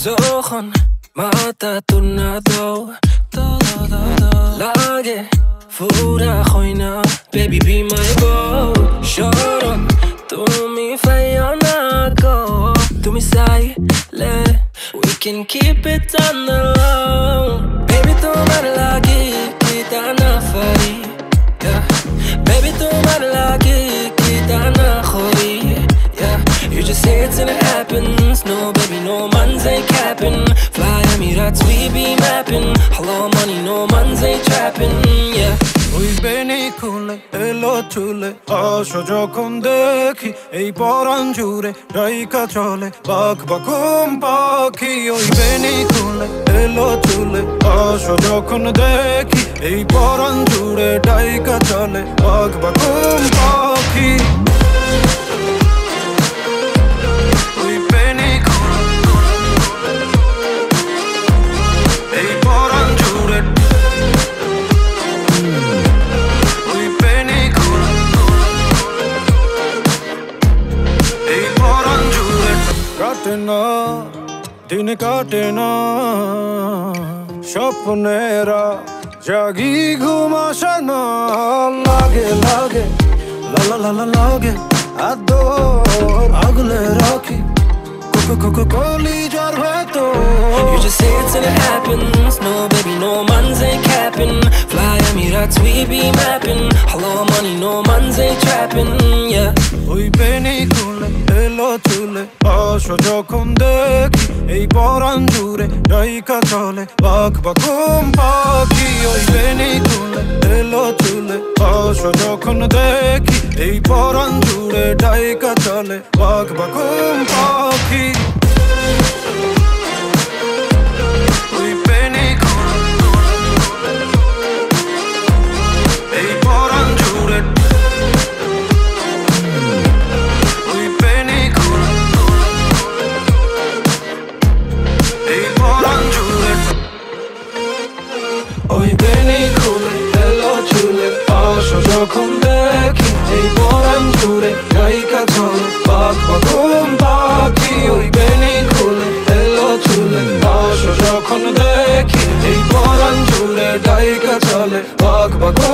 যখন মাথা তোর না দাও লাগে ফুরা হয় না baby be my boy শরম তুমি ফাইও না গো তুমি চাইলে we can keep it on the low baby তোমার লাগে কি তা না পারি baby তোমার লাগে কি তা না করি you just say it and it happens no baby no man's ain't capping fly Emirates we be mapping hello money no man's ain't trapping yeah ওই বেনি খুলে এলো চুলে আসো যখন দেখি এই পরাণ জুড়ে রাইকা চলে বাক বাকুম পাখি ওই বেনি খুলে এলো চুলে আসো যখন দেখি এই পরাণ জুড়ে রাইকা চলে বাক বাকুম পাখি दिन काटे ना স্বপ্নেরা জাগি ঘুমাসে না লাগে লাগে লা লা লা লাগে আদর আগলে রাখি কলিজার ভেতর you just say it and it happens no baby no man's ain't capping fly Emirates we be mapping hello money no man's ain't trapping yeah ওই বেনি খুলে এলো চুলে আসো যখন দেখি এই পরাণ জুড়ে রাইকা চলে বাক বাকুম পাখি ওই বেনি খুলে এলো চুলে আসো যখন দেখি এই পরাণ জুড়ে রাইকা চলে বাক বাকুম পাখি ওই বেনি খুলে এলো চুলে আসো যখন দেখি এই পরাণ জুড়ে রাইকা চলে বাক বাকুম পাখি ওই বেনি খুলে এলো চুলে আসো যখন দেখি এই পরাণ জুড়ে রাইকা চলে বাক বাকুম